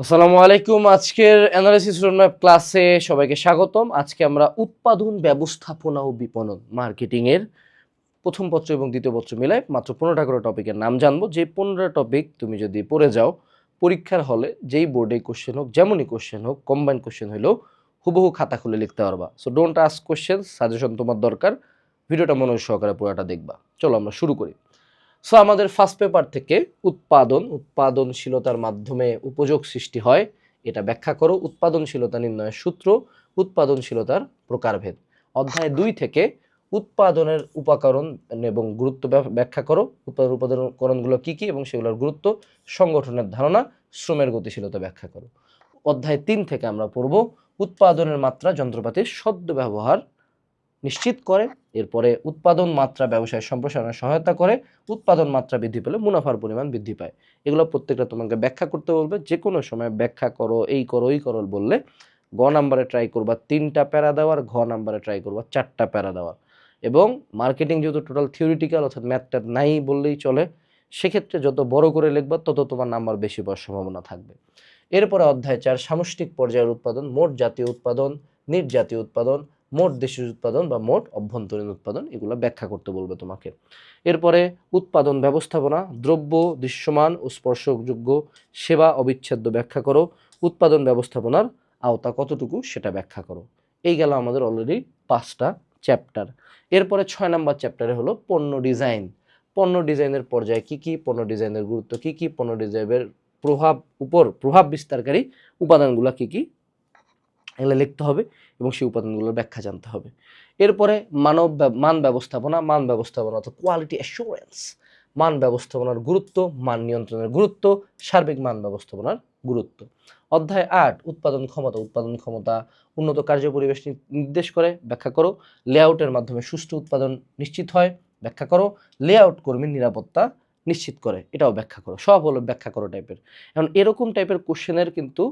আসসালামু আলাইকুম। আজকের অ্যানালাইসিস রোডম্যাপ ক্লাসে সবাইকে স্বাগতম। আজকে আমরা উৎপাদন ব্যবস্থাপনা ও বিপণন মার্কেটিং এর প্রথম পত্র এবং দ্বিতীয় পত্র মিলায় মাত্র 15টা করে টপিকের নাম জানবো। যে 15টা টপিক তুমি যদি পড়ে যাও পরীক্ষার হলে যেই বোর্ডে কোশ্চেন হোক, যেমনই কোশ্চেন হোক, কম্বাইন কোশ্চেন হলেও হুবহু খাতা খুলে লিখতে পারবা। So don't ask question, suggestion তোমার দরকার। ভিডিওটা মনোযোগ সহকারে পুরোটা দেখবা। চলো আমরা শুরু করি। সো আমাদের ফার্স্ট পেপার থেকে উৎপাদনশীলতার মাধ্যমে উপযোগ সৃষ্টি হয়, এটা ব্যাখ্যা করো। উৎপাদনশীলতা নির্ণয়ের সূত্র, উৎপাদনশীলতার প্রকারভেদ। অধ্যায় 2 থেকে উৎপাদনের উপকরণ এবং গুরুত্ব ব্যাখ্যা করো। উপাদানগুলো কি কি এবং সেগুলোর গুরুত্ব, সংগঠনের ধারণা, শ্রমের গতিশীলতা ব্যাখ্যা করো। অধ্যায় 3 থেকে আমরা পড়ব উৎপাদনের মাত্রা, যন্ত্রপাতির সদ্য ব্যবহার নিশ্চিত করে। এরপরে উৎপাদন মাত্রা ব্যবসায় সম্প্রসারণে সহায়তা করে। উৎপাদন মাত্রা বৃদ্ধি পেলে মুনাফার পরিমাণ বৃদ্ধি পায়। এগুলো প্রত্যেকটা তোমাকে ব্যাখ্যা করতে বলবে। যে কোনো সময় ব্যাখ্যা করো, এই করো, ওই করো বললে গ নাম্বারে ট্রাই করবা 3টা প্যারা দেওয়ার, ঘ নাম্বারে ট্রাই করবা 4টা প্যারা দেওয়ার। এবং মার্কেটিং যেহেতু টোটাল থিওরিটিক্যাল, অর্থাৎ ম্যাথটা নাই বললেই চলে, সেক্ষেত্রে যত বড় করে লিখবা তত তোমার নাম্বার বেশি পাওয়ার সম্ভাবনা থাকবে। এরপরে অধ্যায় 4 সামষ্টিক পর্যায়ের উৎপাদন, মোট জাতীয় উৎপাদন, নির্জাতীয় উৎপাদন, মোট দেশীয় উৎপাদন বা মোট অভ্যন্তরীণ উৎপাদন, এগুলো ব্যাখ্যা করতে বলবে তোমাকে। এরপরে উৎপাদন ব্যবস্থাপনা, দ্রব্য দৃশ্যমান ও স্পর্শযোগ্য সেবা অবিচ্ছেদ্য ব্যাখ্যা করো। উৎপাদন ব্যবস্থাপনার আওতা কতটুকু সেটা ব্যাখ্যা করো। এই গেল আমাদের অলরেডি 5টা চ্যাপ্টার। এরপরে 6 নাম্বার চ্যাপ্টারে হলো পণ্য ডিজাইন। পণ্য ডিজাইনের পর্যায়ে কি কি, পণ্য ডিজাইনের গুরুত্ব কি কি, পণ্য ডিজাইনের প্রভাব বিস্তারকারী উপাদানগুলো কি কি, এগুলো লিখতে হবে এবং সেই উপাদানগুলোর ব্যাখ্যা জানতে হবে। এরপরে মান ব্যবস্থাপনা অর্থাৎ কোয়ালিটি অ্যাসুরেন্স, মান ব্যবস্থাপনার গুরুত্ব, মান নিয়ন্ত্রণের গুরুত্ব, সার্বিক মান ব্যবস্থাপনার গুরুত্ব। অধ্যায় 8 উৎপাদন ক্ষমতা উন্নত কার্য পরিবেশ নির্দেশ করে, ব্যাখ্যা করো। লেআউটের মাধ্যমে সুষ্ঠু উৎপাদন নিশ্চিত হয়, ব্যাখ্যা করো। লেআউট কর্মীর নিরাপত্তা নিশ্চিত করে, এটাও ব্যাখ্যা করো। সব হলো ব্যাখ্যা করো টাইপের। এখন এরকম টাইপের কোশ্চেনের কিন্তু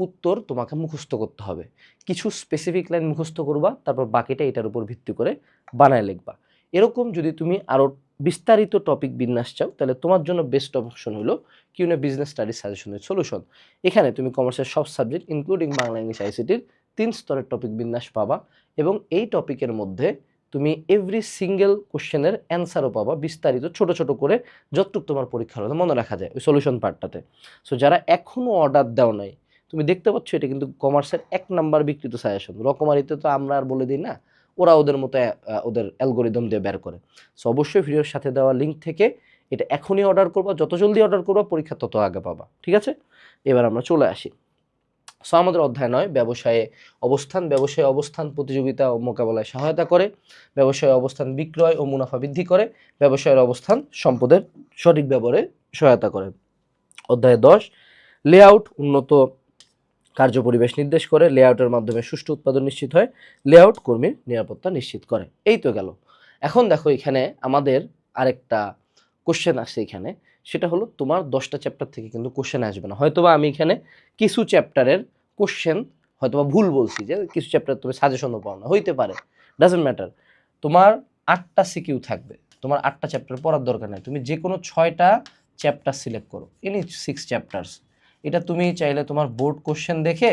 উত্তর তোমাকে মুখস্থ করতে হবে। কিছু স্পেসিফিক লাইন মুখস্থ করবা, তারপর বাকিটা এটার উপর ভিত্তি করে বানায় লিখবা। এরকম যদি তুমি আরও বিস্তারিত টপিক বিন্যাস চাও, তাহলে তোমার জন্য বেস্ট অপশন হলো কিউনে business studies suggestion with solution. এখানে তুমি কমার্সের সব সাবজেক্ট ইনক্লুডিং বাংলা, ইংলিশ, আইসিটির 3 স্তরের টপিক বিন্যাস পাবা এবং এই টপিকের মধ্যে তুমি এভরি সিঙ্গেল কোশ্চেনের অ্যান্সারও পাবা বিস্তারিত ছোট ছোট করে, যতটুকু তোমার পরীক্ষার হলে মনে রাখা যায় ওই সলিউশন পার্টটাতে। সো যারা এখনও অর্ডার দেও নাই, তুমি দেখতে পাচ্ছ এটা কিন্তু কমার্সের 1 নাম্বার বিকৃত সাজেশন। রকমারিতে তো আমরা আর বলে দিই না, ওরা ওদের মতো ওদের অ্যালগোরিদম দিয়ে বের করে। সো অবশ্যই ভিডিওর সাথে দেওয়া লিঙ্ক থেকে এটা এখনই অর্ডার করবা, যত জলদি অর্ডার করবা পরীক্ষা তত আগে পাবা, ঠিক আছে? এবার আমরা চলে আসি। সো আমাদের অধ্যায় 9 ব্যবসায়ে অবস্থান প্রতিযোগিতা ও মোকাবেলায় সহায়তা করে। ব্যবসায় অবস্থান বিক্রয় ও মুনাফা বৃদ্ধি করে। ব্যবসায়ের অবস্থান সম্পদের সঠিক ব্যবহারে সহায়তা করে। অধ্যায় 10 লেআউট উন্নত কার্য পরিবেশ নির্দেশ করে। লেআউটের মাধ্যমে সুষ্ঠু উৎপাদন নিশ্চিত হয়। লেআউট কর্মীর নিরাপত্তা নিশ্চিত করে। এই তো গেল। এখন দেখো এখানে আমাদের আরেকটা কোশ্চেন আসছে এখানে, সেটা হলো তোমার 10টা চ্যাপ্টার থেকে কিন্তু কোশ্চেন আসবে না। হয়তোবা আমি এখানে কিছু চ্যাপ্টারের কোশ্চেন হয়তোবা ভুল বলছি, যে কিছু চ্যাপ্টার তুমি সাজেশনও পাও না, হইতে পারে, ডাজন্ট ম্যাটার। তোমার 8টা সিকিউ থাকবে, তোমার 8টা চ্যাপ্টার পড়ার দরকার নেই। তুমি যে কোনো 6টা চ্যাপ্টার সিলেক্ট করো, এনি 6 চ্যাপ্টার্স। এটা তুমি চাইলে তোমার বোর্ড কোশ্চেন দেখে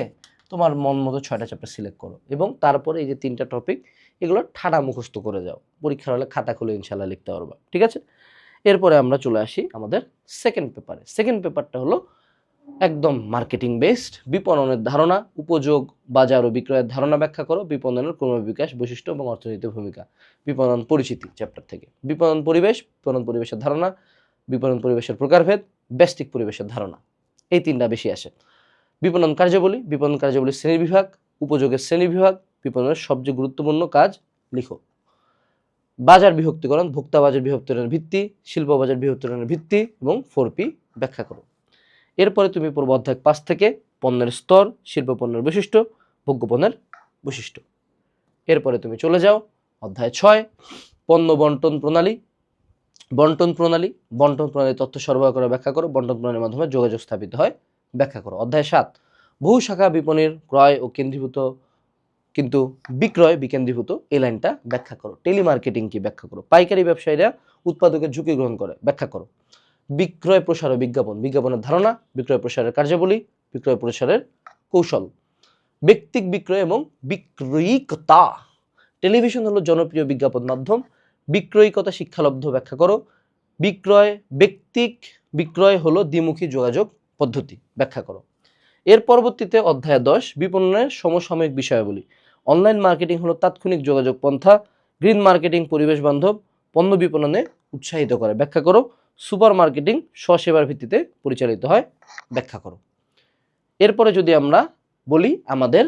তোমার মন মতো 6টা চ্যাপ্টার সিলেক্ট করো এবং তারপরে এই যে 3টা টপিক, এগুলো ঠাড়া মুখস্থ করে যাও। পরীক্ষার হলে খাতা খুলে ইনশাল্লাহ লিখতে পারবা, ঠিক আছে? এরপরে আমরা চলে আসি আমাদের সেকেন্ড পেপারে। সেকেন্ড পেপারটা হলো একদম মার্কেটিং বেসড। বিপণনের ধারণা, উপযোগ, বাজার ও বিক্রয়ের ধারণা ব্যাখ্যা করো। বিপণনের ক্রমবিকাশ, বৈশিষ্ট্য এবং অর্থনীতির ভূমিকা। বিপণন পরিচিতি চ্যাপ্টার থেকে। বিপণন পরিবেশের ধারণা, বিপণন পরিবেশের প্রকারভেদ, ব্যষ্টিক পরিবেশের ধারণা, এই 3টা বেশি আসে। বিপণন কার্যাবলী শ্রেণীবিভাগ, উপযোগের শ্রেণীবিভাগ, বিপণনের সবচেয়ে গুরুত্বপূর্ণ কাজ লিখো। বাজার বিভক্তিকরণ, ভোক্তা বাজার বিভক্তিকরণের ভিত্তি, শিল্প বাজার বিভক্তিকরণের ভিত্তি এবং 4P ব্যাখ্যা করো। এরপরে তুমি পড়বো অধ্যায় 5 থেকে পণ্যের স্তর, শিল্প পণ্যের বৈশিষ্ট্য, ভোগ্য পণ্যের বৈশিষ্ট্য। এরপরে তুমি চলে যাও অধ্যায় 6 পণ্য বন্টন প্রণালী। বন্টন প্রণালী তথ্য সরবরাহ করে ব্যাখ্যা করো। বন্টন প্রণালীর মাধ্যমে যোগাযোগ স্থাপিত হয়, ব্যাখ্যা করো। অধ্যায় 7 বহু শাখা বিপণীর ক্রয় ও কেন্দ্রীভূত কিন্তু বিক্রয় বিকেন্দ্রীভূত, এই লাইনটা ব্যাখ্যা করো। টেলিমার্কেটিং কি ব্যাখ্যা করো। পাইকারি ব্যবসায়ীরা উৎপাদকের ঝুঁকি গ্রহণ করে, ব্যাখ্যা করো। বিক্রয় প্রসার ও বিজ্ঞাপনের ধারণা, বিক্রয় প্রসারের কার্যাবলী, বিক্রয় প্রসারের কৌশল। ব্যক্তিক বিক্রয় এবং বিক্রয়িকতা। টেলিভিশন হলো জনপ্রিয় বিজ্ঞাপন মাধ্যম। বিক্রয়িকতা শিক্ষালব্ধ ব্যাখ্যা করো। ব্যক্তিক বিক্রয় হলো দ্বিমুখী যোগাযোগ পদ্ধতি, ব্যাখ্যা করো। এর পরবর্তীতে অধ্যায় 10 বিপণনের সমসাময়িক বিষয়াবলী। অনলাইন মার্কেটিং হলো তাৎক্ষণিক যোগাযোগ পন্থা। গ্রিন মার্কেটিং পরিবেশ বান্ধব পণ্য বিপণনে উৎসাহিত করে, ব্যাখ্যা করো। সুপার মার্কেটিং স্বসেবার ভিত্তিতে পরিচালিত হয়, ব্যাখ্যা করো। এরপরে যদি আমরা বলি আমাদের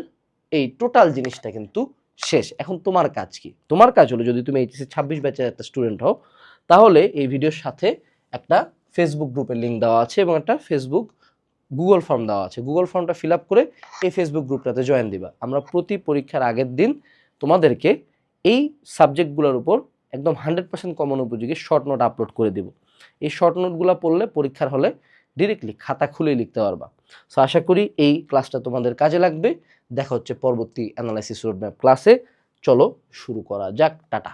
এই টোটাল জিনিসটা কিন্তু শেষ। এখন তোমার কাজ কি? তোমার কাজ হলো, যদি তুমি এইচএসসি 26 ব্যাচের একটা স্টুডেন্ট হও, তাহলে এই ভিডিওর সাথে একটা ফেসবুক গ্রুপের লিঙ্ক দেওয়া আছে এবং একটা ফেসবুক গুগল ফর্ম দেওয়া আছে। গুগল ফর্মটা ফিল আপ করে এই ফেসবুক গ্রুপটাতে জয়েন দিবা। আমরা প্রতি পরীক্ষার আগের দিন তোমাদেরকে এই সাবজেক্টগুলোর উপর একদম 100% কমন উপযোগী শর্ট নোট আপলোড করে দেব। এই শর্ট নোটগুলো পড়লে পরীক্ষার হলে ডিরেক্টলি খাতা খুলে লিখতে পারবা। সো আশা করি এই ক্লাসটা তোমাদের কাজে লাগবে। দেখা হচ্ছে পরবর্তী অ্যানালাইসিস রোডম্যাপ ক্লাসে। চলো শুরু করা যাক। টাটা।